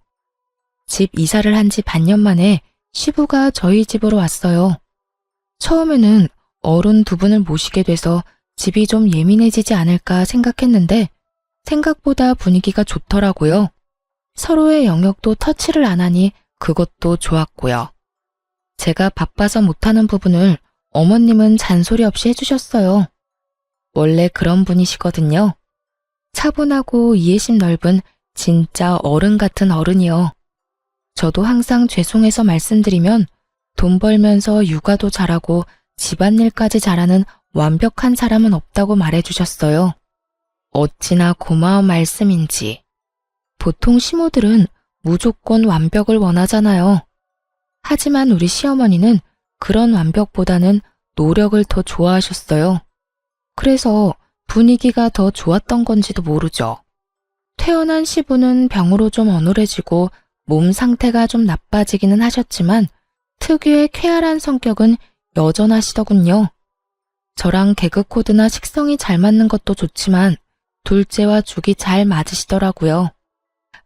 집 이사를 한 지 반년 만에 시부가 저희 집으로 왔어요. 처음에는 어른 두 분을 모시게 돼서 집이 좀 예민해지지 않을까 생각했는데 생각보다 분위기가 좋더라고요. 서로의 영역도 터치를 안 하니 그것도 좋았고요. 제가 바빠서 못하는 부분을 어머님은 잔소리 없이 해주셨어요. 원래 그런 분이시거든요. 차분하고 이해심 넓은 진짜 어른 같은 어른이요. 저도 항상 죄송해서 말씀드리면 돈 벌면서 육아도 잘하고 집안일까지 잘하는 완벽한 사람은 없다고 말해주셨어요. 어찌나 고마운 말씀인지. 보통 시모들은 무조건 완벽을 원하잖아요. 하지만 우리 시어머니는 그런 완벽보다는 노력을 더 좋아하셨어요. 그래서 분위기가 더 좋았던 건지도 모르죠. 퇴원한 시부는 병으로 좀 어눌해지고 몸 상태가 좀 나빠지기는 하셨지만 특유의 쾌활한 성격은 여전하시더군요. 저랑 개그 코드나 식성이 잘 맞는 것도 좋지만 둘째와 죽이 잘 맞으시더라고요.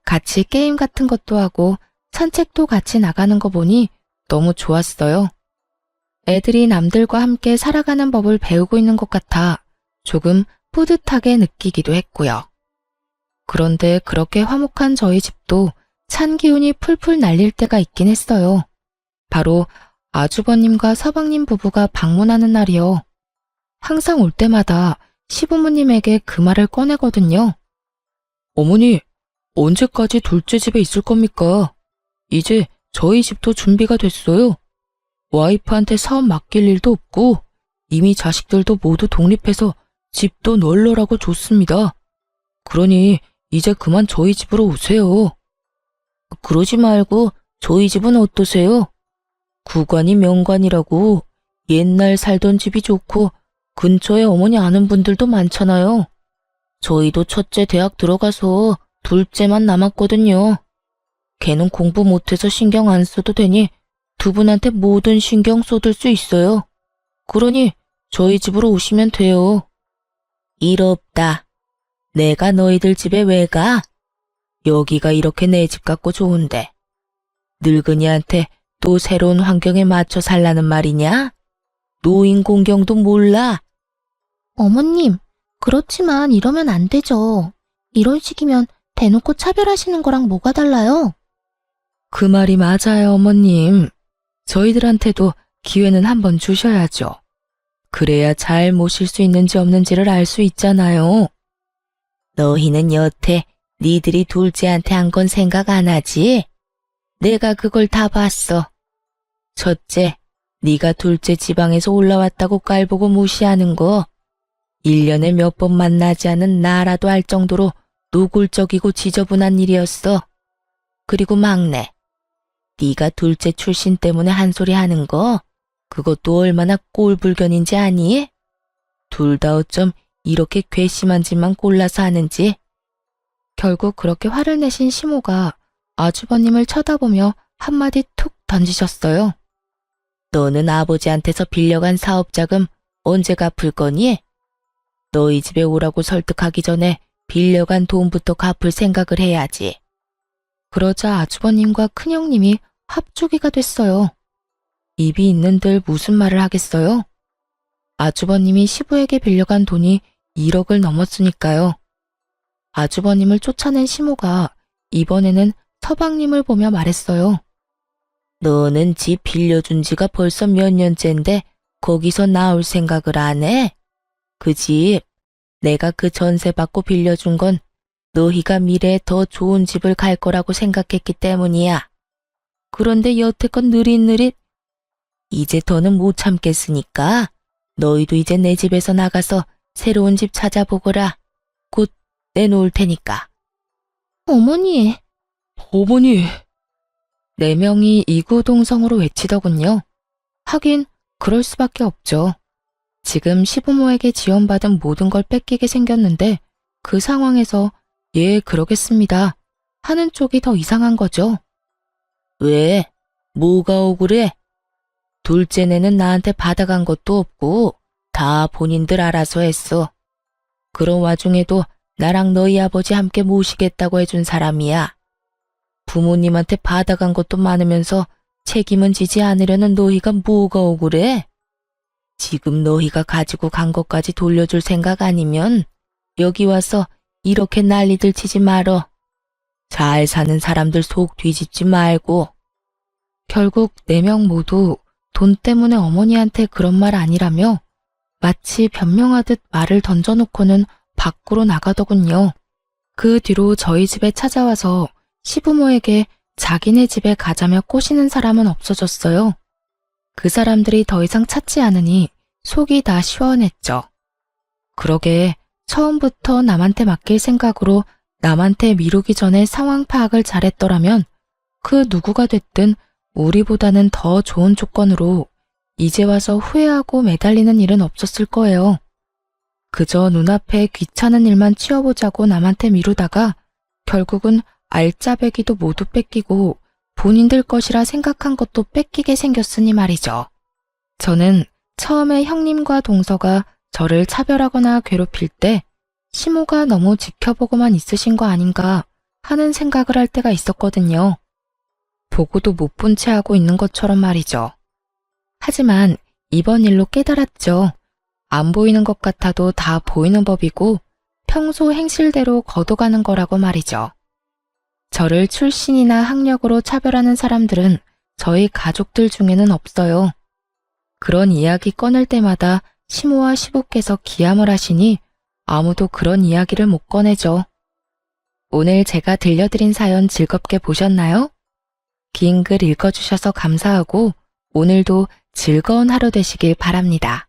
같이 게임 같은 것도 하고 산책도 같이 나가는 거 보니 너무 좋았어요. 애들이 남들과 함께 살아가는 법을 배우고 있는 것 같아 조금 뿌듯하게 느끼기도 했고요. 그런데 그렇게 화목한 저희 집도 찬 기운이 풀풀 날릴 때가 있긴 했어요. 바로 아주버님과 서방님 부부가 방문하는 날이요. 항상 올 때마다 시부모님에게 그 말을 꺼내거든요. 어머니, 언제까지 둘째 집에 있을 겁니까? 이제 저희 집도 준비가 됐어요. 와이프한테 사업 맡길 일도 없고 이미 자식들도 모두 독립해서 집도 널널하고 좋습니다. 그러니 이제 그만 저희 집으로 오세요. 그러지 말고 저희 집은 어떠세요? 구관이 명관이라고 옛날 살던 집이 좋고 근처에 어머니 아는 분들도 많잖아요. 저희도 첫째 대학 들어가서 둘째만 남았거든요. 걔는 공부 못해서 신경 안 써도 되니 두 분한테 모든 신경 쏟을 수 있어요. 그러니 저희 집으로 오시면 돼요. 일 없다. 내가 너희들 집에 왜 가? 여기가 이렇게 내 집 같고 좋은데. 늙은이한테 또 새로운 환경에 맞춰 살라는 말이냐? 노인 공경도 몰라. 어머님, 그렇지만 이러면 안 되죠. 이런 식이면 대놓고 차별하시는 거랑 뭐가 달라요? 그 말이 맞아요, 어머님. 저희들한테도 기회는 한번 주셔야죠. 그래야 잘 모실 수 있는지 없는지를 알 수 있잖아요. 너희는 여태 니들이 둘째한테 한 건 생각 안 하지? 내가 그걸 다 봤어. 첫째, 네가 둘째 지방에서 올라왔다고 깔보고 무시하는 거 1년에 몇 번 만나지 않은 나라도 알 정도로 노골적이고 지저분한 일이었어. 그리고 막내, 네가 둘째 출신 때문에 한 소리 하는 거 그것도 얼마나 꼴불견인지 아니? 둘 다 어쩜 이렇게 괘씸한 짓만 골라서 하는지. 결국 그렇게 화를 내신 시모가 아주버님을 쳐다보며 한마디 툭 던지셨어요. 너는 아버지한테서 빌려간 사업자금 언제 갚을 거니? 너희 집에 오라고 설득하기 전에 빌려간 돈부터 갚을 생각을 해야지. 그러자 아주버님과 큰형님이 합주기가 됐어요. 입이 있는들 무슨 말을 하겠어요? 아주버님이 시부에게 빌려간 돈이 1억을 넘었으니까요. 아주버님을 쫓아낸 시모가 이번에는 서방님을 보며 말했어요. 너는 집 빌려준 지가 벌써 몇 년째인데 거기서 나올 생각을 안 해? 그 집, 내가 그 전세 받고 빌려준 건 너희가 미래에 더 좋은 집을 갈 거라고 생각했기 때문이야. 그런데 여태껏 느릿느릿 이제 더는 못 참겠으니까 너희도 이제 내 집에서 나가서 새로운 집 찾아보거라. 곧 내놓을 테니까. 어머니, 어머니. 4명이 이구동성으로 외치더군요. 하긴 그럴 수밖에 없죠. 지금 시부모에게 지원받은 모든 걸 뺏기게 생겼는데 그 상황에서 예, 그러겠습니다 하는 쪽이 더 이상한 거죠. 왜? 뭐가 억울해? 둘째네는 나한테 받아간 것도 없고 다 본인들 알아서 했어. 그런 와중에도 나랑 너희 아버지 함께 모시겠다고 해준 사람이야. 부모님한테 받아간 것도 많으면서 책임은 지지 않으려는 너희가 뭐가 억울해? 지금 너희가 가지고 간 것까지 돌려줄 생각 아니면 여기 와서 이렇게 난리들 치지 말어. 잘 사는 사람들 속 뒤집지 말고. 결국 4명 모두 돈 때문에 어머니한테 그런 말 아니라며 마치 변명하듯 말을 던져놓고는 밖으로 나가더군요. 그 뒤로 저희 집에 찾아와서 시부모에게 자기네 집에 가자며 꼬시는 사람은 없어졌어요. 그 사람들이 더 이상 찾지 않으니 속이 다 시원했죠. 그러게 처음부터 남한테 맡길 생각으로 남한테 미루기 전에 상황 파악을 잘했더라면 그 누구가 됐든 우리보다는 더 좋은 조건으로 이제 와서 후회하고 매달리는 일은 없었을 거예요. 그저 눈앞에 귀찮은 일만 치워보자고 남한테 미루다가 결국은 알짜배기도 모두 뺏기고 본인들 것이라 생각한 것도 뺏기게 생겼으니 말이죠. 저는 처음에 형님과 동서가 저를 차별하거나 괴롭힐 때 시모가 너무 지켜보고만 있으신 거 아닌가 하는 생각을 할 때가 있었거든요. 보고도 못 본 채 하고 있는 것처럼 말이죠. 하지만 이번 일로 깨달았죠. 안 보이는 것 같아도 다 보이는 법이고 평소 행실대로 거둬가는 거라고 말이죠. 저를 출신이나 학력으로 차별하는 사람들은 저희 가족들 중에는 없어요. 그런 이야기 꺼낼 때마다 시모와 시부께서 기함을 하시니 아무도 그런 이야기를 못 꺼내죠. 오늘 제가 들려드린 사연 즐겁게 보셨나요? 긴 글 읽어주셔서 감사하고 오늘도 즐거운 하루 되시길 바랍니다.